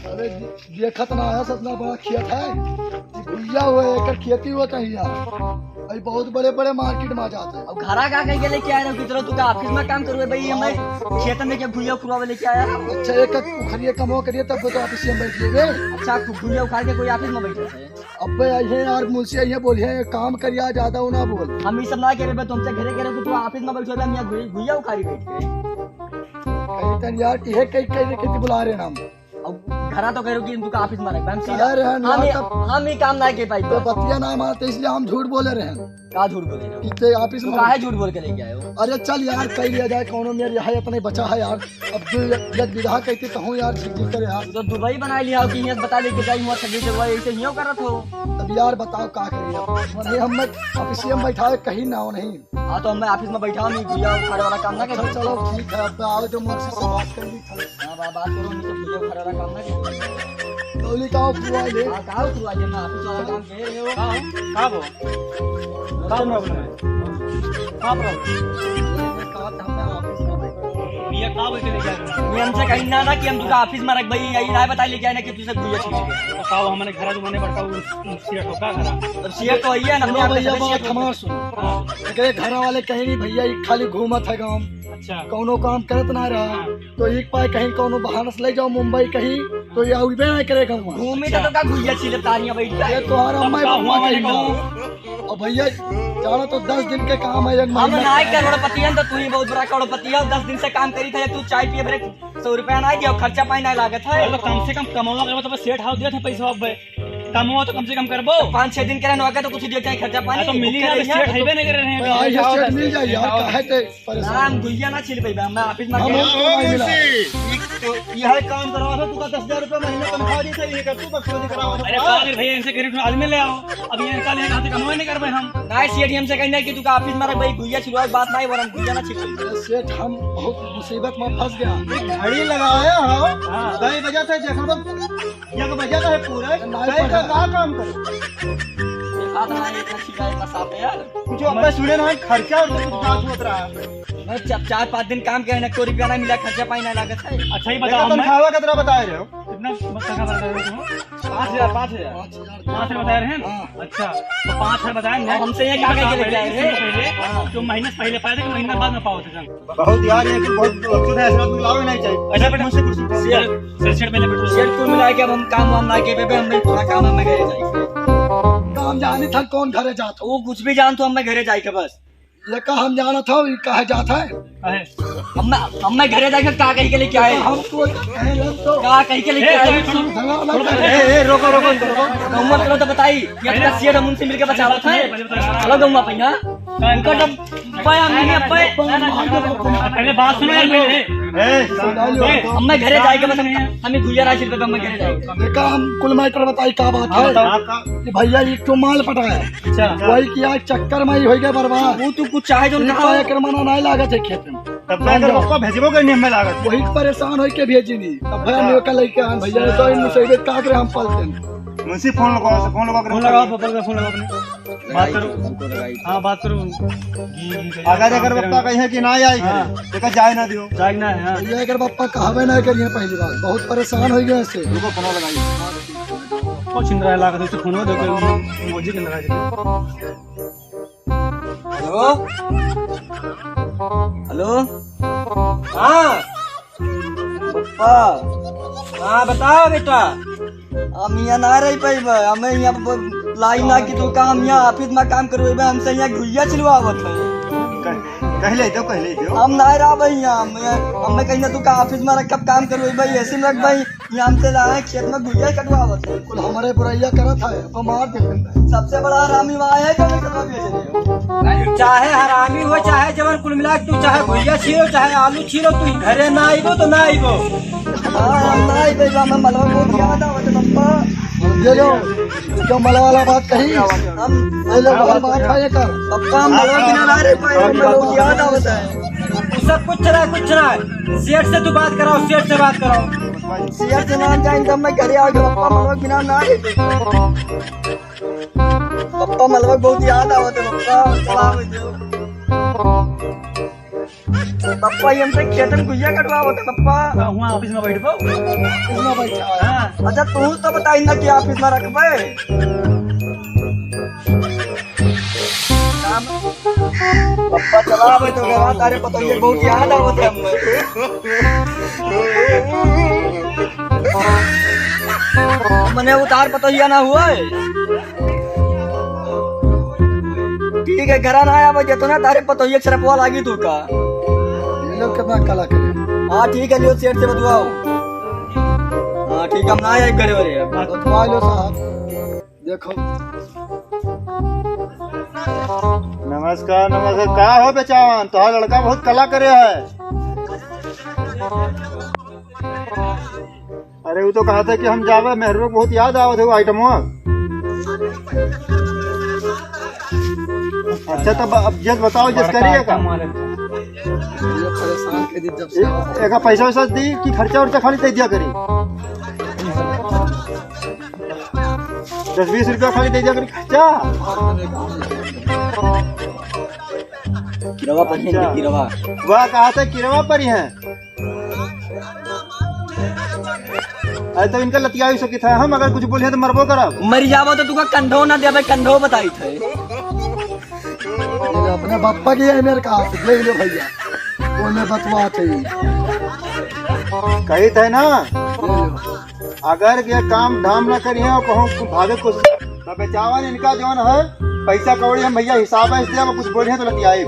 अरे देखत ना है सतना बड़ा खेत है भैया हुए एक खेती हुआ चाहिए अभी बहुत बड़े बड़े मार्केट में जाते हैं। अब घरा का कहीं के लेके आया कि तरह तू का ऑफिस में काम करूए भाई हमें खेत में क्या भुइया खुरवा लेके आया। अच्छा एक उखड़िए कमो करिए तब तो ऑफिस में बैठ लेंगे। अच्छा भुइया उखाड़ के कोई ऑफिस में बैठे थे। अब ये यार मुझसे ये बोलिए काम करिए ज्यादा ना बोल। हम ये सब ना कह रहे तुमसे घरे कह रहे कि तू ऑफिस में बैठे हम यहाँ भुइया उखाड़ी बैठ के कहीं तन यार ये कहीं बुला रहे नाम अब घरा तो कह रहे कि तू ऑफिस में रह हम ही काम ना के पाई तो बतिया ना मारते इसलिए हम झूठ बोले रहे हैं। का झूठ बोले रहे इतने ऑफिस में काहे झूठ बोल के लेके आए हो। अरे चल यार कह लिया जाए कौनो मेरे यहाँ इतना बचा है यार अब जो एक विधा कहते कहूँ यार झिझक करे यार तो दुबई बना लिया कि यहाँ बता लेके जाई हुआ छब्बीस जगह ऐसे ही करत हो। तब यार बताओ का करिए हम ऑफिस में बैठा कहीं ना हो नहीं। हाँ तो हम ऑफिस में बैठा नहीं भुइया उखाड़े वाला काम ना कर। चलो ठीक है अब आओ जो मुझसे से बात कर ली बात करो नहीं तो भुइया उखाड़े वाला काम ना कर। बोली काओ पुआ ले काओ पुआ ले ना ऑफिस वाला काम कह रहे हो का वो का प्रॉब्लम है का ये का बोलते लेके आए ये हमसे कहीं ना कि हम तुझे ऑफिस में रख भाई यही ना बता लेके आए ना कि तुझे भुइया छीन तो का हमारे घर जो मने पड़ता वो सीट होगा घर तब शेयर तो है ना लो भैया बात हमार सुनो एकरे घर वाले कहीं नहीं भैया ये खाली घूमत है गांव। अच्छा कौनो काम करत ना रहा तो एक पाए कहीं कौनो बहाना से ले जाओ मुंबई कहीं तो ये उबे ना करेगा घूमे तो का भुइया छीले तारियां बैठ ये जाए तुम्हारा अम्मा पापा कहीं ना और भैया जाना तो 10 दिन के काम है एक हम महीना ना करोड़पति है तो तू ही बहुत बड़ा करोड़पति है 10 दिन से काम करी था तू चाय पिए भरे 100 रुपया ना दिया खर्चा पानी ना लागत है। तो कम से कम कमावा करबो तो सेट हाउस दिया था पैसा अब कमावा तो कम से कम करबो 5-6 दिन के नौका तो कुछ दिया चाहे खर्चा पानी तो मिली ना सेट हाईवे नहीं कर रहे हैं भाई ये सेट मिल जाए यार काहे ते परेशान नाम भुइया ना छील पाई मैं ऑफिस में हम नहीं मिला यह काम करवा था तू का 10,000 रुपया महीना तनख्वाह दी थी ये कर तू बस करावा अरे कागज भैया इनसे गरीब आदमी ले आओ अब ये इनका ले कहां से कमावा नहीं करबे हम ना सीएम से कहना कि तू का ऑफिस में रख भाई भुइया छिलवा बात नहीं वरन भुइया ना छिल सेठ हम बहुत मुसीबत में फंस गया। घड़ी लगाया हो गई वजह से देखो तो ये वजह है पूरा गई का काम करे खाता ना इतना छिला इतना साफ है यार कुछ अब सुने ना खर्चा और कुछ बात होत रहा है। मैं 4-5 दिन काम किया ना कोई रुपया ना मिला खर्चा पानी ना लागत है। अच्छा ही बताओ मैं तनख्वाह कितना बता रहे हो कितना टका बता रहे हो 5,000 5,000 बता रहे हैं। अच्छा तो 5,000 बताए ना हमसे ये क्या कह के लेके आए थे जो महीने पहले पाए थे कि महीना बाद में पाओ थे बहुत यार ये बहुत वक्त है ऐसा लाओ नहीं चाहिए। अच्छा बेटा मुझसे कुर्सी सेट पहले बैठो शेर को मिला के अब हम काम वाम ना के पे हम थोड़ा काम हमें घरे जाए काम जाने था कौन घरे जाता वो कुछ भी जान तो हमें घरे जाए के बस लेका हम जाना था ये कहे जाता है हम घरे जाके का कहीं के लिए क्या है हम तो का कहीं के लिए क्या है रोको रोको गौवा करो तो बताई ये अपना शेर हम उनसे मिलके बचावा था चलो गौवा पहिया उनका जब पाया हमने पहले बात सुनो यार मेरे हमें घरे जाएगा बस हमें भुइया राशि रुपए हमें घरे जाएगा देखा हम कुल मैटर बताई क्या बात है कि भैया ये तो माल पटाया अच्छा वही किया चक्कर में ही हो गया बर्बाद वो तू कुछ चाहे जो पाया करमाना नहीं लागत है खेत में तब जाकर पप्पा भेजबो करनी हमें लागत वही परेशान हो के भेजी नहीं तब भैया मेरे का लेके आन भैया तो इन मुसीबत का करे हम पलते हैं मुंशी फोन लगाओ फोन लगाओ पापा का फोन लगाओ अपने बात करो हाँ बात करो आगे जाकर पप्पा कहे कि ना आई घर जाए ना दियो जागना है हाँ भैया अगर पापा कहवे नहीं करिए पहली बार बहुत परेशान हो गए इससे उनको फोन लगाइए कुछ इंद्रा लागा तो फोन दो के मोजी के नाराज हेलो हेलो हाँ पप्पा हाँ बताओ बेटा हम यहाँ ना रह पाई हमें यहाँ लाई ना कि तू काम यहाँ ऑफिस में काम करो हमसे यहाँ घुइया छिलवावत है कह ले दो हम ना रहा भाई यहाँ हमें कहीं ना तू का ऑफिस में रख काम करो भाई ऐसे में रख भाई यहाँ हमसे लाए खेत में घुइया कटवावत है कुल हमारे बुराइया करा था अब मार दे सबसे बड़ा हरामी वहाँ है जो कटवा बेच रहे हो चाहे हरामी हो चाहे जवन कुल मिला तू चाहे भुइया छीलो चाहे आलू छीलो तू घरे ना आइबो तो ना आइबो हाँ हम ना आई भाई हमें मलवा बहुत याद आवत है पप्पा ये जो जो मला वाला बात कही हम ये लोग बात है कर पप्पा हम मलवा बिना ना रह पाए हमें बहुत याद आवत है सब कुछ रहा सेठ से तू बात कराओ सेठ से बात कराओ शेयर से ना जाए तब मैं घरे आके पप्पा मलवा बिना ना आए पप्पा मलवा बहुत याद आवत है पप्पा सलाम पप्पा ये हमसे खेत में गुजिया कटवा होते पप्पा। वहाँ ऑफिस में बैठ पाओ। कितना बैठा है? हाँ अच्छा तू तो बताई ना कि ऑफिस में रखबे। पप्पा चला भाई तो गया तारे पता ये बहुत याद आवत है हमें। मने उतार पतोहिया ना हुआ है। ठीक है घर ना आया बजे तो ना तारे पतोहिया सरपवा लागी तू का। ये लोग कितना कला करे। हाँ ठीक है लियो सेठ से बतवाओ। हाँ ठीक है हम ना आया एक घरे वाले बतवा लो साहब। देखो नमस्कार नमस्कार। का हो बेचावन तोहार लड़का बहुत कला करे है। अरे वो तो कहा था कि हम जावे मेहरो बहुत याद आवत है वो आइटम। अच्छा तब अब जस बताओ जस करिए का। ये परेशान के दिन जब से एक पैसा वैसा दी कि खर्चा उर्चा खाली दे दिया करी। 10-20 रुपया खाली दे दिया करी खर्चा। किरवा पर है किरवा। वह कहा था किरवा पर ही है। अरे तो इनका लतिया सकी था हम अगर कुछ बोले तो मरबो करब। मर जावो तो तुका कंधो ना देवे कंधो बताई थे। ये अपने बापा की है मेरे का ले लो भैया। बोले बतवा थे कही थे ना ले लो। अगर ये काम धाम ना करिए और कहूँ भागे कुछ तो बेचावन इनका जो है पैसा कौड़ी हम भैया हिसाब है इसलिए कुछ बोले तो लतियाए।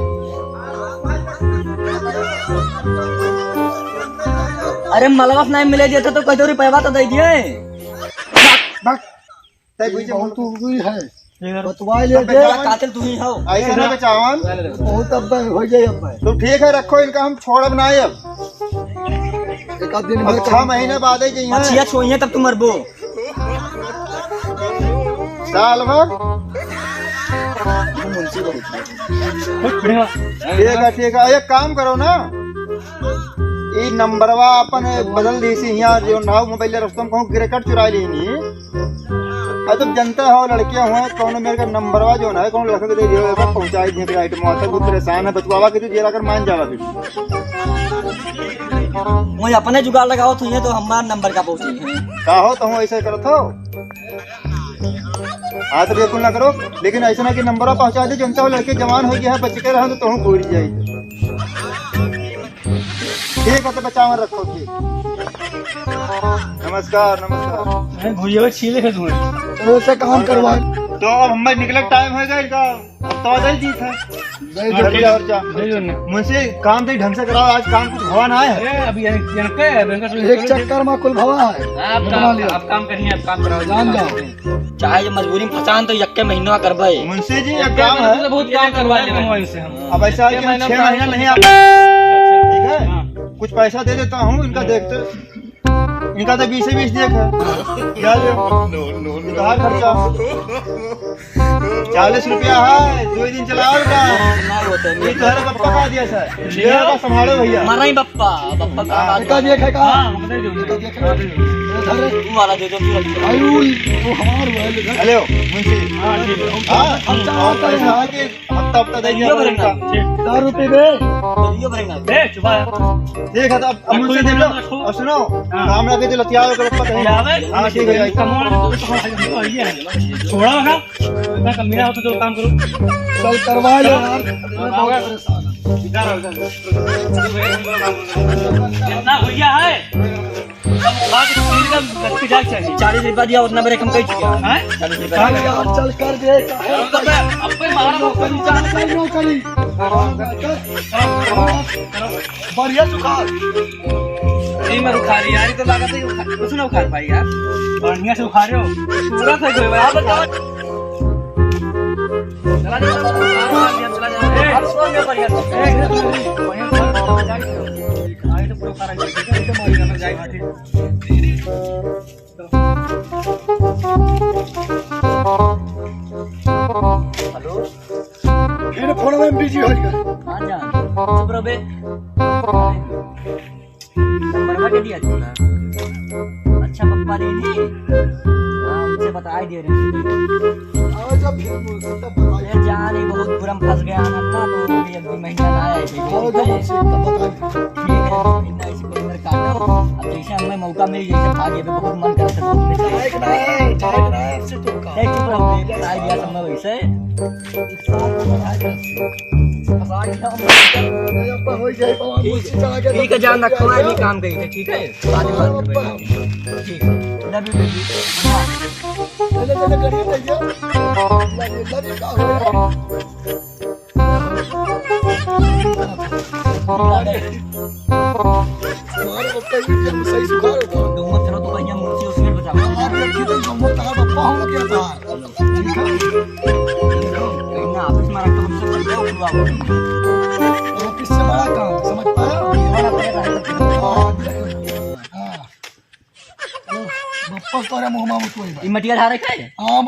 अरे मलबस नहीं मिले जे तो कई रुपया तो दे दिए। बहुत हुई है बतवा ले दे। कातिल तू ही हो। ऐसे ना बेचावन बहुत अब हो जाए अब तो ठीक है रखो इनका हम छोड़ब ना अब। एक आध दिन अब भर 6 महीने बाद ही मछिया चाहिए छोइए तब तू मरबो। साल भर। ठीक है एक काम करो ना ये नंबरवा अपन बदल दी सी यहाँ जो नाव मोबाइल रस्तम कहूँ गिरकट चुरा ली नहीं। अब तुम जनता हो लड़कियां हुए कौन मेरे का नंबरवा जो है कौन लड़का के दे दियो पहुंचाई दे आइटम आता बहुत परेशान है बचवावा के जेरा कर मान जावा फिर। मुझे अपने जुगाड़ लगाओ तो ये तो हमारा नंबर का पहुंची है। का हो तो ऐसे करत हो। हाँ तो बिल्कुल ना करो लेकिन ऐसा ना कि नंबरवा पहुंचा दे जनता हो लड़के जवान हो गया है बच के रहो तो तुम पूरी जाए। ठीक है तो बचावन रखो ठीक। नमस्कार नमस्कार। भूया छीले है तुम्हें। चलो से काम करवा तो अब हमारे निकले टाइम होगा इनका अब तो आ जी था मुझसे काम तो ढंग से कराओ आज काम कुछ हुआ ना है। अभी एक चक्कर में कुल भवा है। आप काम करिए आप काम कराओ जान जाओ चाहे मजबूरी में फसान तो यक्के महीनों करबे। मुंशी जी एक काम है बहुत काम करवा लेंगे इनसे हम। अब ऐसा है कि 6 महीना नहीं आप ठीक है कुछ पैसा दे देता हूँ इनका देखते इनका तो 20 से 20 देख है क्या कहा खर्चा 40 रुपया है 2 दिन चलाओ का ये तो है पप्पा का दिया सर ये का संभालो भैया मारा ही बप्पा बप्पा का का देखेगा हाँ दे दो तू वाला दे दो तू रख। आयु वो हमार हुआ हेलो मुंशी हाँ ठीक है हाँ और पैसा है कि हफ्ता हफ्ता दे दिया इनका 10 रुपए दे ये भरेगा दे चुपा ठीक है तो अब मुंशी देख लो और सुनो काम लगे तो लतिया को पप्पा कहीं हाँ ठीक है छोड़ा ना इतना कम मेरा हो तो जो काम करो चल करवा लो यार बहुत परेशान कितना भैया है 40 रुपया दिया उतना मेरे कम कही चुका है। 40 रुपया यार चल कर दे नौकरी बढ़िया सुखार में उखा रही यार तो लागत है कुछ ना उखाड़ पाई यार बढ़िया से उखा रहे हो पूरा था कोई बात बताओ चला जा बढ़िया आए तो पूरा सारा जाएगा मारी करना जाएगा ठीक हेलो फिर फोन में बिजी हो गया हाँ जान चुप रहो बे नंबर के दिया था अच्छा पप्पा ने नहीं हाँ उनसे बता ही दे रहे हैं। आओ जब फिर मुझसे तब बताइए। अरे जान ही बहुत बुरा फंस गया ना ना, तो अभी एक 2 महीना ना आया आओ जब मुझसे तब बताइए। ठीक है, महीना ऐसे कोई मेरे काम अब जैसे हमें मौका मिल जैसे भागे पे बहुत मन करे तो घूमने जाए। एक ना से तो का नहीं चुप रहो, ये बता दिया तुमने वैसे एक साथ बढ़ा कर अब हो जाए बाबा मुझसे चला के ठीक है, जान रखो, मैं भी काम करी थे, ठीक है, बाद में बात करेंगे। ठीक है, लव यू बेबी। ले करिए भैया लगे का हो हमारे पप्पा ही जब सही सुखार होता दो मत चलो तो भैया मुझसे उसमें बचा हमारे लड़की तो हम तार पप्पा हम क्या था ठीक है ना ऑफिस में रखो, हमसे बचा हुआ ऑफिस से बड़ा काम समझ पाया हाँ बप्पा तोरे मुंह में मुतोई ये मटिया धारे खाए हाँ